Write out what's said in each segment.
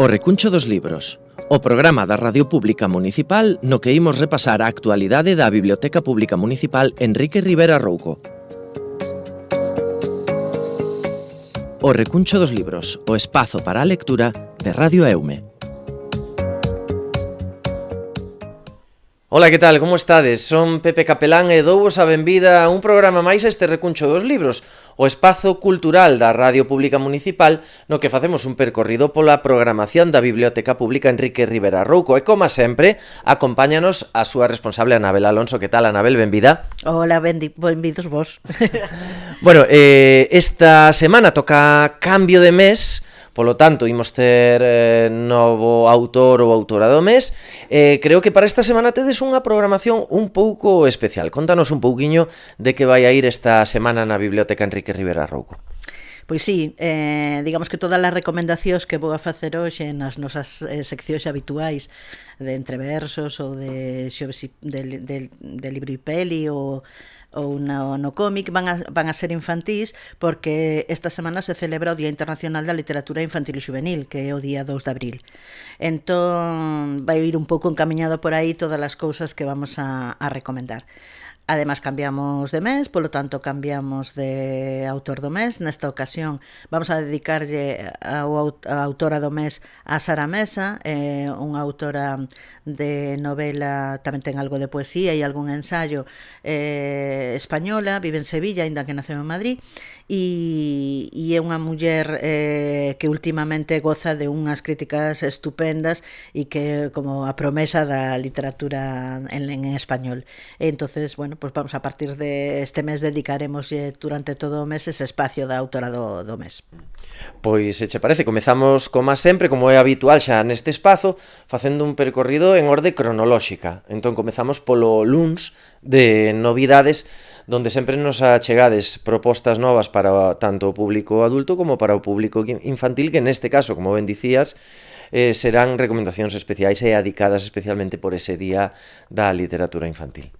O Recuncho dos Libros, o programa da Radio Pública Municipal no que imos repasar a actualidade da Biblioteca Pública Municipal Enrique Rivera Rouco. O Recuncho dos Libros, o espazo para a lectura de Radio Eume. Ola, que tal? Como estades? Son Pepe Capelán e douvos a benvida a un programa máis a este Recuncho dos Libros, o espazo cultural da Radio Pública Municipal no que facemos un percorrido pola programación da Biblioteca Pública Enrique Rivera Rouco e, como sempre, acompáñanos a súa responsable Anabel Alonso. Que tal, Anabel? Benvida. Hola, benvidos vos. Bueno, esta semana toca cambio de mes. Polo tanto, imos ter novo autor ou autora do mes. Creo que para esta semana tedes unha programación un pouco especial. Contanos un pouquiño de que vai a ir esta semana na Biblioteca Enrique Rivera Rouco. Pois sí, digamos que todas as recomendacións que vou a facer hoxe nas nosas seccións habituais de entreversos ou de libro e peli ou no cómic van a ser infantís, porque esta semana se celebra o Día Internacional da Literatura Infantil e Juvenil, que é o día 2 de abril. Entón, vai ir un pouco encamiñado por aí todas as cousas que vamos a recomendar. Ademais, cambiamos de mes, polo tanto, cambiamos de autor do mes. Nesta ocasión, vamos a dedicarlle a autora do mes a Sara Mesa, unha autora de novela, tamén ten algo de poesía e algún ensayo, española, vive en Sevilla, aínda que naceu en Madrid, e é unha muller que últimamente goza de unhas críticas estupendas e que como a promesa da literatura en español. Entonces, bueno, pues vamos a partir de este mes dedicaremos durante todo o mes ese espacio da autora do mes. Pois, se che parece, comezamos como sempre, como é habitual xa neste espazo, facendo un percorrido en orde cronolóxica. Entón comezamos polo luns de novidades, donde sempre nos achegades propostas novas para tanto o público adulto como para o público infantil, que neste caso, como ben dicías, serán recomendacións especiais e adicadas especialmente por ese día da literatura infantil.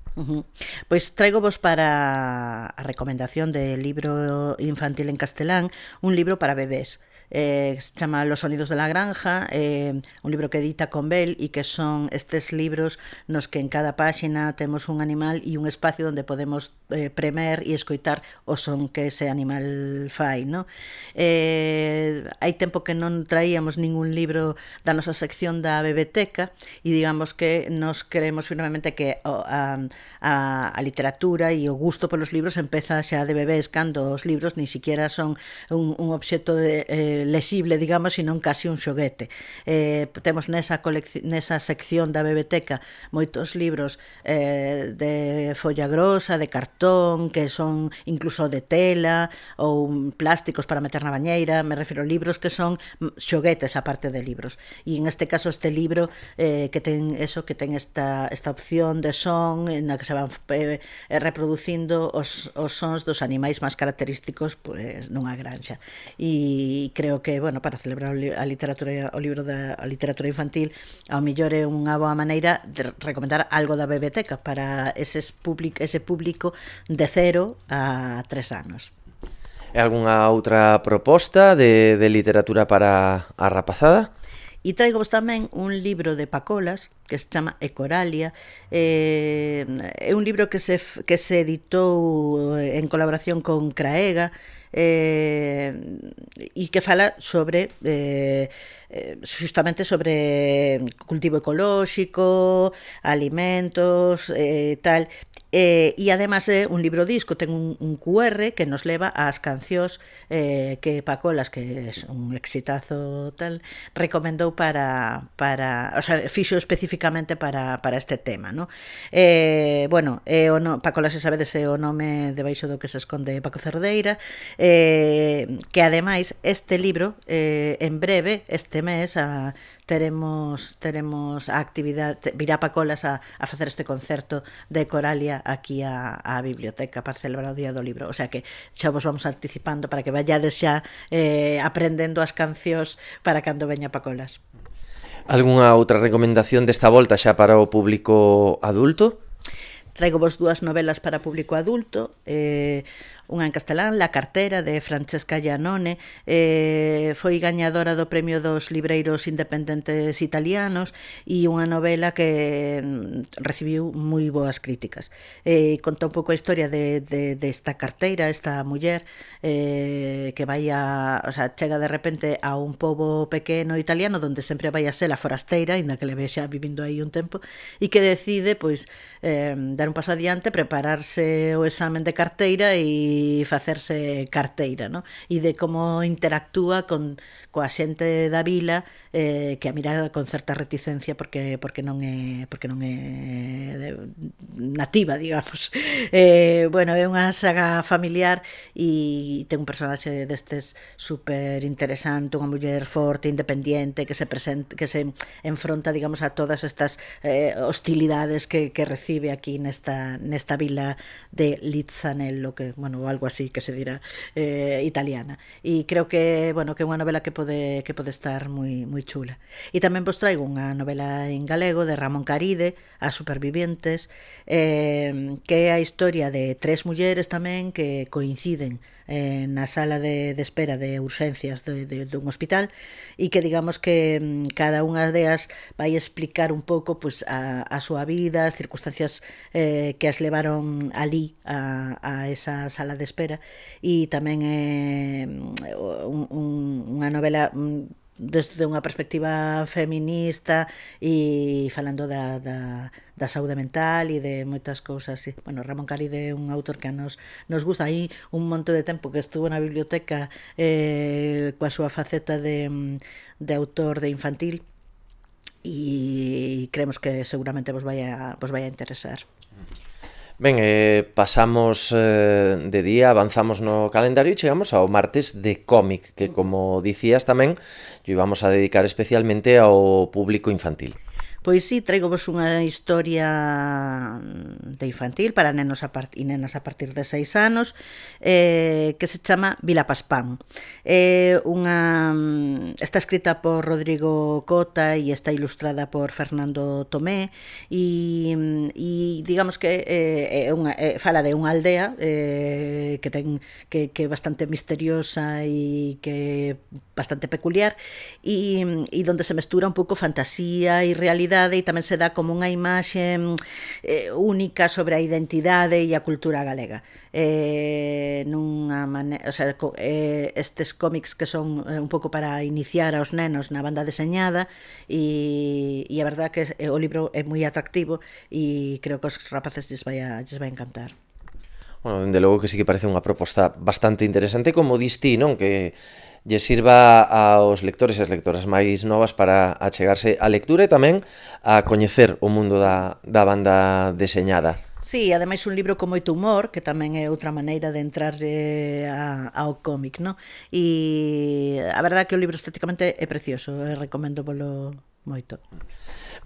Pois traigo vos para a recomendación de libro infantil en castelán, un libro para bebés. Se chama Los sonidos de la granja, un libro que edita Convel e que son estes libros nos que en cada páxina temos un animal e un espacio onde podemos premer e escoitar o son que ese animal fai, no? Hai tempo que non traíamos ningún libro da nosa sección da Bebeteca e digamos que nos creemos firmemente que a literatura e o gusto polos libros empeza xa de bebés, cando os libros ni siquiera son un obxecto lesible, digamos, sino casi un xoguete. Temos nesa sección da Bebeteca moitos libros de folla grosa, de cartón, que son incluso de tela ou plásticos para meter na bañeira. Me refiro a libros que son xoguetes a parte de libros. E en este caso este libro que ten esta opción de son na que se van reproducindo os sons dos animais máis característicos nunha granxa. E creo que, bueno, para celebrar o libro da literatura infantil, ao mellor é unha boa maneira de recomendar algo da Bebeteca para ese público de 0 a 3 anos. E algunha outra proposta de literatura para a rapazada? E traigo vos tamén un libro de Pacolas que se chama Ecoralia. É un libro que se editou en colaboración con Craega e que fala sobre justamente sobre cultivo ecolóxico, alimentos, tal. E además é un libro disco, ten un QR que nos leva ás cancións que Pacolas, que é un exitazo tal, recomendou o sea, fixo especificamente para este tema, no? Bueno, Pacolas, se sabedes, é o nome debaixo do que se esconde Paco Cerdeira, que ademais este libro en breve, este mes, teremos a actividade, virá Pacolas a facer este concerto de Coralia aquí á biblioteca para celebrar o Día do Libro, o sea que xa vos vamos anticipando para que vayades xa aprendendo as cancións para cando veña Pacolas. Algunha outra recomendación desta volta xa para o público adulto? Traigo vos dúas novelas para público adulto. unha en castelán, La cartera, de Francesca Giannone, foi gañadora do premio dos libreiros independentes italianos e unha novela que recibiu moi boas críticas. Conta un pouco a historia desta carteira, esta muller que vai o sea, chega de repente a un pobo pequeno italiano onde sempre vai a ser a forasteira, ainda que le vexa vivindo aí un tempo, e que decide pois dar un paso adiante, prepararse o examen de carteira e facerse carteira, no? E de como interactúa coa xente da vila, que a mira con certa reticencia porque non é nativa, digamos. Bueno, é unha saga familiar e ten un personaxe destes super interesante, unha muller forte, independiente, que se enfronta, digamos, a todas estas hostilidades que recibe aquí nesta vila de Lizzanello, que, bueno, algo así que se dirá italiana. E creo que, bueno, que é unha novela que pode estar moi chula. E tamén vos traigo unha novela en galego de Ramón Caride, As supervivientes, que é a historia de tres mulleres tamén que coinciden na sala de espera de urxencias dun hospital e que digamos que cada unha delas vai explicar un pouco pues, a súa vida, as circunstancias que as levaron ali a esa sala de espera e tamén unha novela desde unha perspectiva feminista e falando da saúde mental e de moitas cousas. Sí. Bueno, Ramón Caride é un autor que nos gusta. Aí un monte de tempo que estuvo na biblioteca coa súa faceta de autor de infantil e creemos que seguramente vos vai a interesar. Ben, pasamos de día, avanzamos no calendario e chegamos ao martes de cómic, que como dicías tamén, lle íbamos a dedicar especialmente ao público infantil. Pois sí, traigo vos unha historia de infantil para nenos e nenas a partir de 6 anos que se chama Vila Paspán. Está escrita por Rodrigo Cota e está ilustrada por Fernando Tomé e digamos que fala de unha aldea que é bastante misteriosa e que é bastante peculiar e donde se mestura un pouco fantasía e realidade e tamén se dá como unha imaxe única sobre a identidade e a cultura galega. O sea, estes cómics que son un pouco para iniciar aos nenos na banda deseñada e a verdad que o libro é moi atractivo e creo que os rapaces lles vai a encantar. Bueno, dende logo que sí que parece unha proposta bastante interesante, como distí, non? Que lle sirva aos lectores e as lectoras máis novas para achegarse á lectura e tamén a coñecer o mundo da banda deseñada. Sí, ademais un libro con moito humor, que tamén é outra maneira de entrarlle ao cómic, no? E a verdade é que o libro estéticamente é precioso, recomendo polo moito.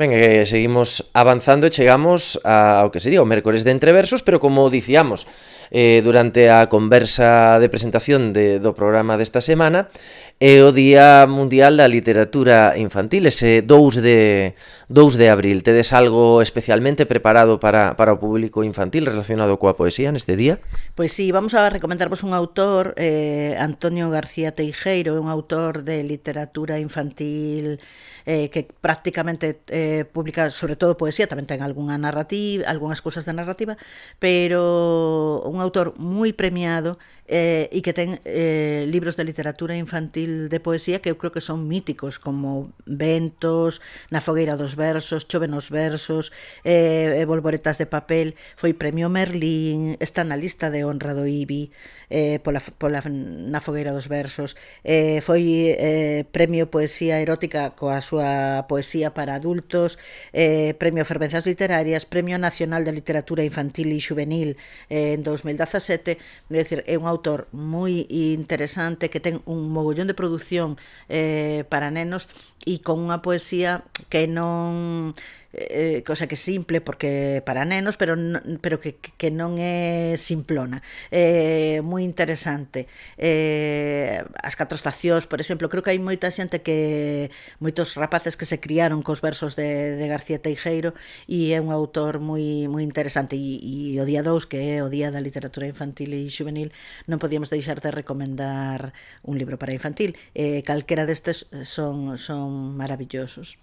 Ben, seguimos avanzando e chegamos ao que sería o mércores de entreversos, pero como dicíamos durante a conversa de presentación do programa desta semana, é o Día Mundial da Literatura Infantil, ese 2 de abril. Tedes algo especialmente preparado para o público infantil relacionado coa poesía neste día? Pois sí, vamos a recomendarvos un autor, Antonio García Teijeiro, un autor de literatura infantil que prácticamente publica sobre todo poesía, tamén ten algunhas cousas de narrativa, pero un autor moi premiado e que ten libros de literatura infantil de poesía que eu creo que son míticos, como Ventos, Na fogueira dos versos, Choven os versos, Bolboretas de papel, foi premio Merlín, está na lista de honra do IBI, Na fogueira dos versos, foi premio Poesía Erótica coa súa poesía para adultos, premio Fervenzas Literarias, premio Nacional de Literatura Infantil e Xuvenil en 2017, é dicir, é un autor moi interesante que ten un mogollón de produción para nenos e con unha poesía que non cosa que é simple porque para nenos, pero que non é simplona. Moi interesante. As catro estacións, por exemplo, creo que hai moita xente moitos rapaces que se criaron cos versos de García Teijeiro, e é un autor moi interesante, e o día 2, que é o Día da Literatura Infantil e Xuvenil, non podíamos deixar de recomendar un libro para infantil. Calquera destes son maravillosos.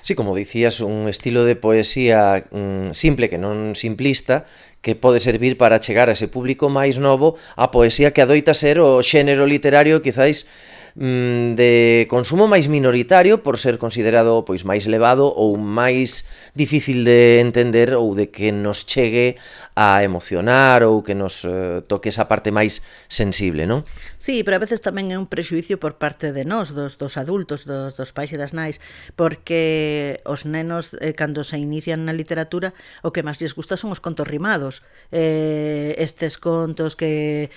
Sí, como dicías, un estilo de poesía simple, que non simplista, que pode servir para chegar a ese público máis novo a poesía que adoita ser o xénero literario quizáis de consumo máis minoritario por ser considerado pois máis elevado ou máis difícil de entender ou de que nos chegue a emocionar ou que nos toque esa parte máis sensible, non? Sí, pero a veces tamén é un prexuicio por parte de nós, dos adultos, dos pais e das nais, porque os nenos, cando se inician na literatura, o que máis lles gusta son os contos rimados. Estes contos que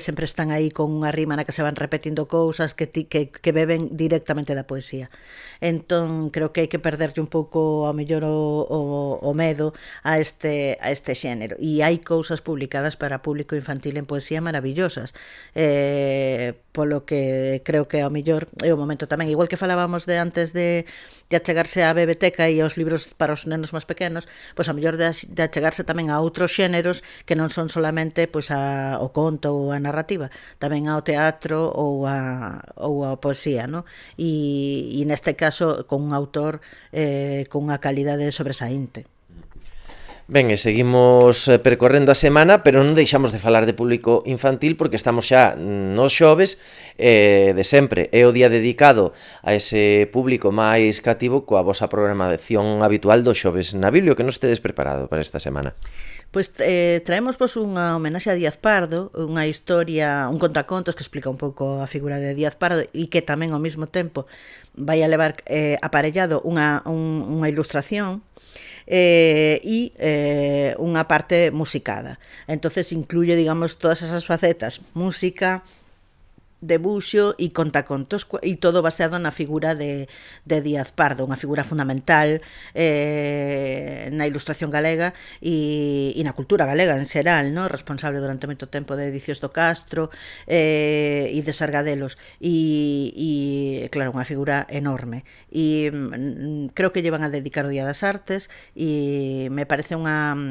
sempre están aí con unha rima na que se van repetindo cousas que beben directamente da poesía. Entón, creo que hai que perderlle un pouco ao mellor o medo a este xénero. E hai cousas publicadas para público infantil en poesía maravillosas. Polo que creo que ao mellor é o momento tamén, igual que falábamos de antes de achegarse á biblioteca e aos libros para os nenos máis pequenos, pois ao mellor de achegarse tamén a outros xéneros que non son solamente pois o conto ou a narrativa, tamén ao teatro ou a poesía, no? E neste caso con un autor con unha calidade sobresaínte. Ben, e seguimos percorrendo a semana, pero non deixamos de falar de público infantil porque estamos xa nos xoves de sempre. É o día dedicado a ese público máis cativo coa vosa programación habitual dos xoves na Biblio. Que nos tedes preparado para esta semana? Pois traémosvos unha homenaxe a Díaz Pardo, unha historia, un contacontos que explica un pouco a figura de Díaz Pardo e que tamén ao mesmo tempo vai a levar aparellado unha ilustración e unha parte musicada. Entonces incluye, digamos, todas esas facetas: música, debuxo e contacontos, e todo baseado na figura de Díaz Pardo, unha figura fundamental na ilustración galega e na cultura galega en xeral, no? Responsable durante moito tempo de Edicios do Castro e de Sargadelos, e claro, unha figura enorme, e creo que llevan a dedicar o Día das Artes, e me parece unha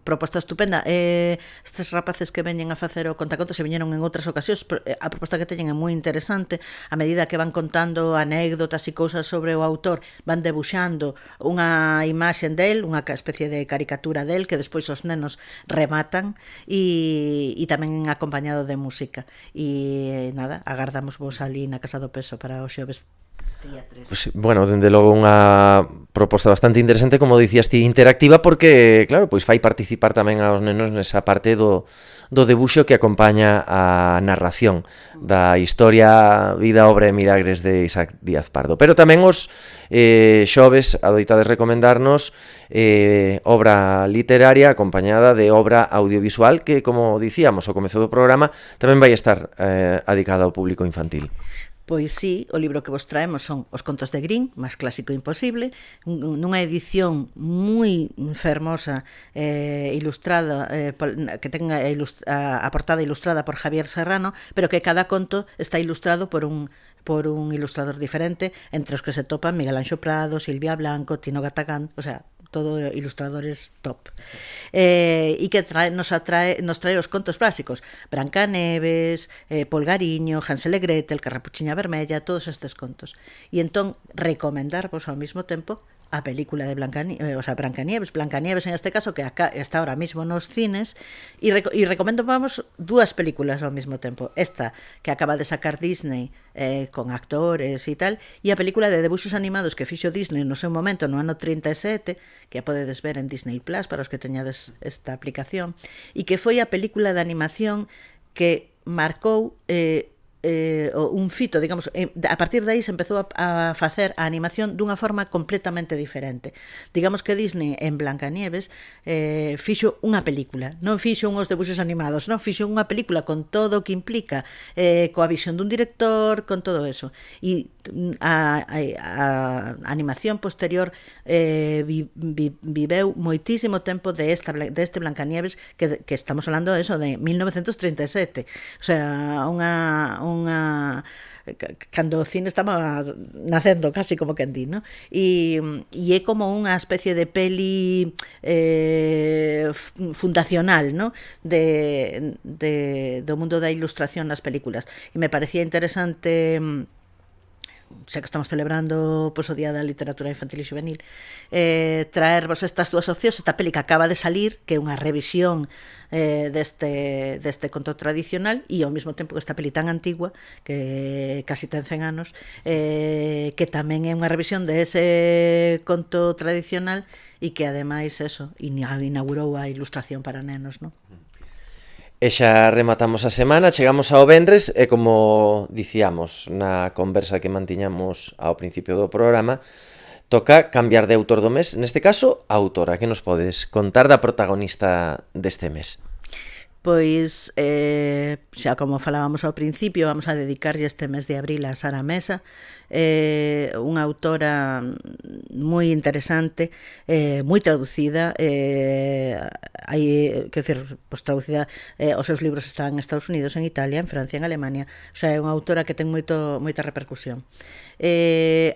proposta estupenda. Estes rapaces que veñen a facer o contacontos se viñeron en outras ocasións. A proposta que teñen é moi interesante. A medida que van contando anécdotas e cousas sobre o autor, van debuxando unha imaxen del, unha especie de caricatura del que despois os nenos rematan, e tamén acompañado de música. E nada, agardamos vos ali na Casa do Peso para os xoves día 3. Pues, bueno, dende logo unha proposta bastante interesante, como dicías ti, interactiva, porque, claro, pois fai participar tamén aos nenos nesa parte do debuxo que acompaña a narración da historia, vida, obra e milagres de Isaac Díaz Pardo. Pero tamén os xoves adoitades recomendarnos obra literaria acompañada de obra audiovisual que, como dicíamos ao comezo do programa, tamén vai estar adicada ao público infantil. Pois sí, o libro que vos traemos son Os contos de Grimm, máis clásico imposible, nunha edición moi fermosa, ilustrada, que ten a portada ilustrada por Javier Serrano, pero que cada conto está ilustrado por un ilustrador diferente, entre os que se topan Miguel Anxo Prado, Silvia Blanco, Tino Gatagán, o sea, todo ilustradores top. E que nos trae os contos clásicos: Brancaneves, Polgariño, Hansel e Gretel, Carrapuchiña Vermella, todos estes contos. E entón recomendarvos ao mesmo tempo a película de Brancanieves en este caso, que está ahora mismo nos cines, e recomendo, vamos, dúas películas ao mesmo tempo. Esta que acaba de sacar Disney con actores e tal, e a película de debuxos animados que fixo Disney no seu momento no ano 37, que a podedes ver en Disney Plus para os que teñades esta aplicación, e que foi a película de animación que marcou un fito, digamos. A partir de aí se empezou a facer a animación dunha forma completamente diferente. Digamos que Disney en Blancanieves fixo unha película, non fixo uns debuxos animados, non, fixo unha película con todo o que implica, coa visión dun director, con todo eso, e a animación posterior viveu moitísimo tempo deste Blancanieves que estamos falando de eso, de 1937. O sea, cando o cine estaba nacendo, casi como quen di, ¿no? E é como unha especie de peli fundacional, ¿no? Do mundo da ilustración nas películas. E me parecía interesante, xa que estamos celebrando pois, o Día da Literatura Infantil e Juvenil, traervos estas dúas opcións, esta peli que acaba de salir, que é unha revisión deste conto tradicional, e ao mesmo tempo que esta peli tan antigua, que casi ten 100 anos, que tamén é unha revisión de ese conto tradicional e que ademais eso, inaugurou a ilustración para nenos, non? E xa rematamos a semana, chegamos ao venres e como dicíamos na conversa que mantiñamos ao principio do programa, toca cambiar de autor do mes, neste caso, a autora. Que nos podes contar da protagonista deste mes? Pois, xa como falábamos ao principio, vamos a dedicarlle este mes de abril a Sara Mesa, unha autora moi interesante, moi traducida, pues, traducida, os seus libros están en Estados Unidos, en Italia, en Francia, en Alemania, o sea, é unha autora que ten moita repercusión.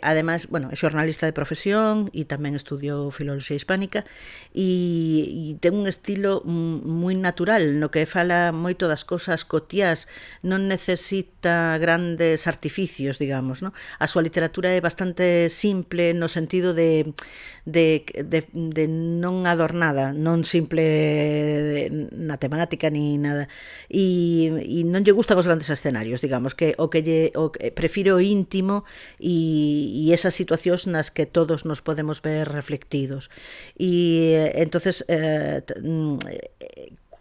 Ademais, bueno, é xornalista de profesión e tamén estudiou filoloxía hispánica e ten un estilo moi natural, no que fala moito das cousas cotiás, non necesita grandes artificios, digamos, ¿no? A súa literatura é bastante simple no sentido de non adornada, non simple na temática ni nada, e non lle gustan os grandes escenarios, digamos, que prefire o íntimo e esas situacións nas que todos nos podemos ver reflectidos. E entonces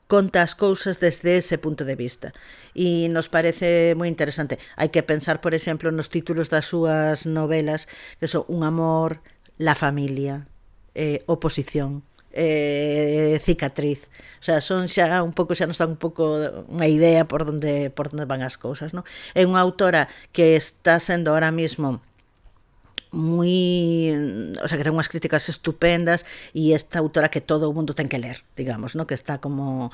conta as cousas desde ese punto de vista e nos parece moi interesante. Hai que pensar, por exemplo, nos títulos das súas novelas, que son Un amor, La familia, Oposición, Cicatriz. O sea, son xa un pouco, xa nos dan un pouco unha idea por onde van as cousas, ¿no? É unha autora que está sendo ahora mismo moi, o sea, que ten unhas críticas estupendas e esta autora que todo o mundo ten que ler, digamos, ¿no? Que está como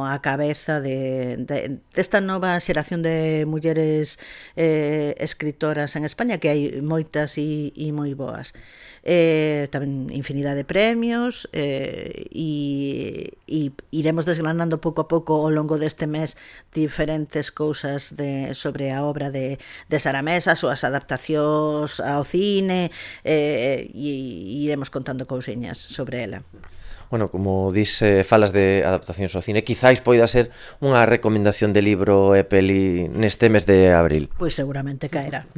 a cabeza desta nova xeración de mulleres escritoras en España, que hai moitas e moi boas. Tamén infinidade de premios, e iremos desgranando pouco a pouco ao longo deste mes diferentes cousas sobre a obra de Sara Mesa, as súas adaptacións ao cine, e iremos contando cousiñas sobre ela. Bueno, como dis, falas de adaptacións ao cine, quizáis poida ser unha recomendación de libro e peli neste mes de abril. Pois seguramente caerá.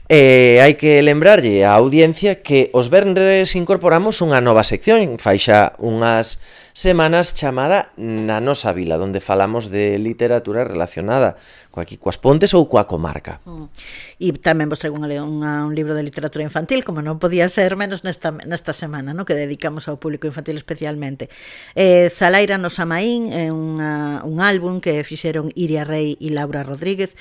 Hai que lembrarlle á audiencia que os venres incorporamos unha nova sección, fai xa unhas semanas, chamada Na Nosa Vila, onde falamos de literatura relacionada coas Pontes ou coa comarca. E tamén vos traigo un libro de literatura infantil, como non podía ser menos nesta semana, ¿no? Que dedicamos ao público infantil especialmente. Zalaira no Samaín é un álbum que fixeron Iria Rey e Laura Rodríguez,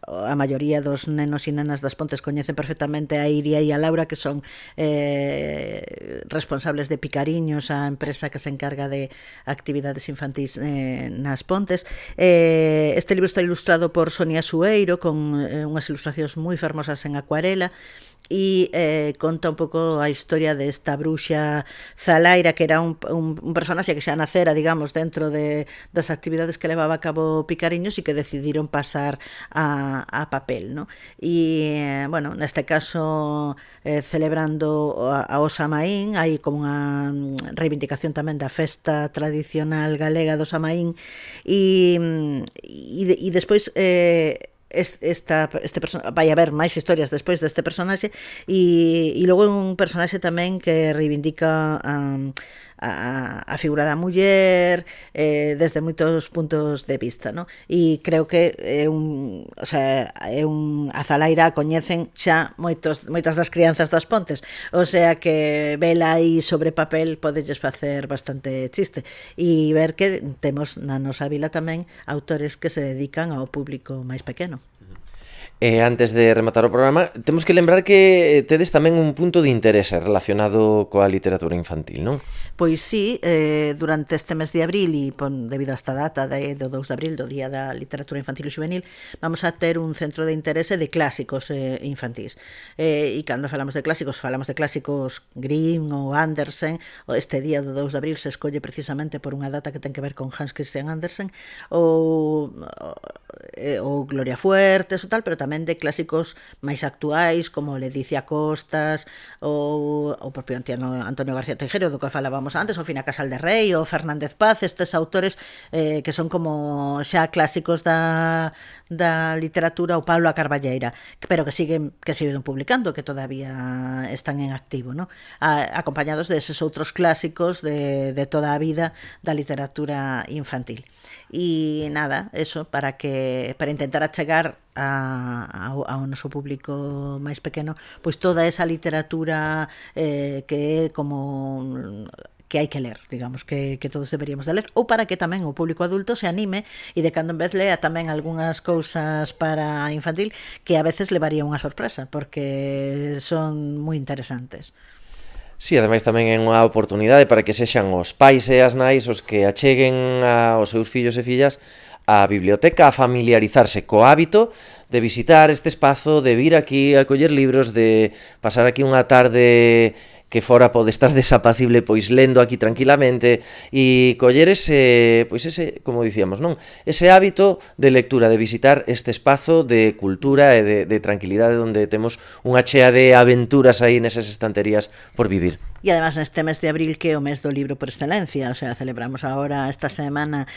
a maioría dos nenos e nenas das Pontes coñecen perfectamente a Iria e a Laura, que son responsables de Picariños, a empresa que se encarga de actividades infantís nas Pontes. Este libro está ilustrado por Sonia Sueiro, con unhas ilustracións moi fermosas en acuarela, e conta un pouco a historia desta bruxa Zalaira, que era un personaxe que xa nacera, digamos, dentro das actividades que levaba a cabo Picariños e que decidiron pasar a papel, ¿no? E, bueno, neste caso, celebrando ao Samaín, hai como unha reivindicación tamén da festa tradicional galega do Samaín, e despois vai haber máis historias despois deste personaxe, e logo un personaxe tamén que reivindica a figura da muller desde moitos puntos de vista, ¿no? E creo que a Zalaira coñecen xa moitas das crianzas das Pontes, o sea que vela aí sobre papel podelles facer bastante chiste e ver que temos na nosa vila tamén autores que se dedican ao público máis pequeno. E antes de rematar o programa, temos que lembrar que tedes tamén un punto de interese relacionado coa literatura infantil, non? Pois sí, durante este mes de abril e debido a esta data do 2 de abril, do Día da Literatura Infantil e Juvenil, vamos a ter un centro de interese de clásicos infantís. E cando falamos de clásicos Grimm ou Andersen. Este día do 2 de abril se escolle precisamente por unha data que ten que ver con Hans Christian Andersen ou Gloria Fuertes ou tal, pero tamén de clásicos máis actuais como Ledicia Costas ou o propio Antonio García Tejero, do que falábamos antes, o Fina Casal de Rei, o Fernández Paz, estes autores que son como xa clásicos da literatura, o Pablo a Carballeira, pero que siguen publicando, que todavía están en activo, ¿no? Acompañados deses outros clásicos de toda a vida da literatura infantil. E nada, eso, para intentar achegar ao noso público máis pequeno pois toda esa literatura que é como que hai que ler, digamos, que todos deberíamos de ler, ou para que tamén o público adulto se anime e de cando en vez lea tamén algunhas cousas para infantil que a veces levaría unha sorpresa, porque son moi interesantes. Sí, ademais tamén é unha oportunidade para que sexan os pais e as nais os que acheguen aos seus fillos e fillas a biblioteca, a familiarizarse co hábito de visitar este espazo, de vir aquí a coller libros, de pasar aquí unha tarde que fora pode estar desapacible pois lendo aquí tranquilamente e coller ese, como dicíamos, non? Ese hábito de lectura, de visitar este espazo de cultura e de tranquilidade onde temos unha chea de aventuras aí nesas estanterías por vivir. E además neste mes de abril que é o mes do libro por excelencia, o sea, celebramos agora esta semana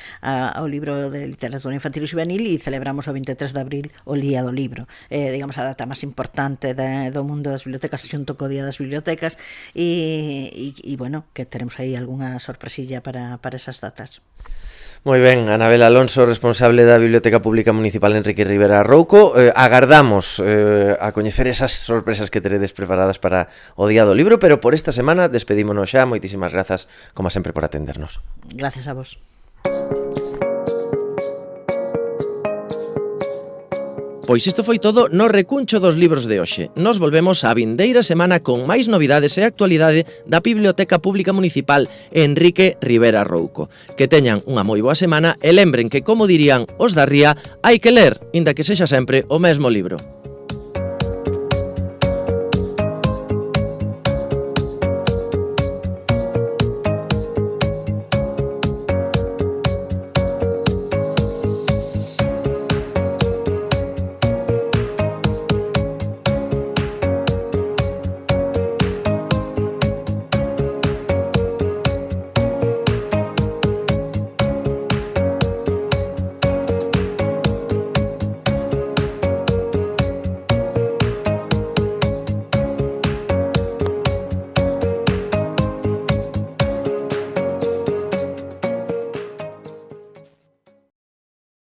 o libro de literatura infantil e juvenil e celebramos o 23 de abril o Día do Libro, digamos a data máis importante do mundo das bibliotecas xunto co Día das Bibliotecas e bueno, que teremos aí algunha sorpresilla para esas datas. Moi ben, Anabel Alonso, responsable da Biblioteca Pública Municipal Enrique Rivera Rouco. Agardamos a coñecer esas sorpresas que teredes preparadas para o Día do Libro, pero por esta semana despedímonos xa. Moitísimas grazas, como sempre, por atendernos. Gracias a vos. Pois isto foi todo no recuncho dos libros de hoxe. Nos volvemos a vindeira semana con máis novidades e actualidade da Biblioteca Pública Municipal Enrique Rivera Rouco. Que teñan unha moi boa semana e lembren que, como dirían os da Ría, hai que ler, inda que sexa sempre o mesmo libro.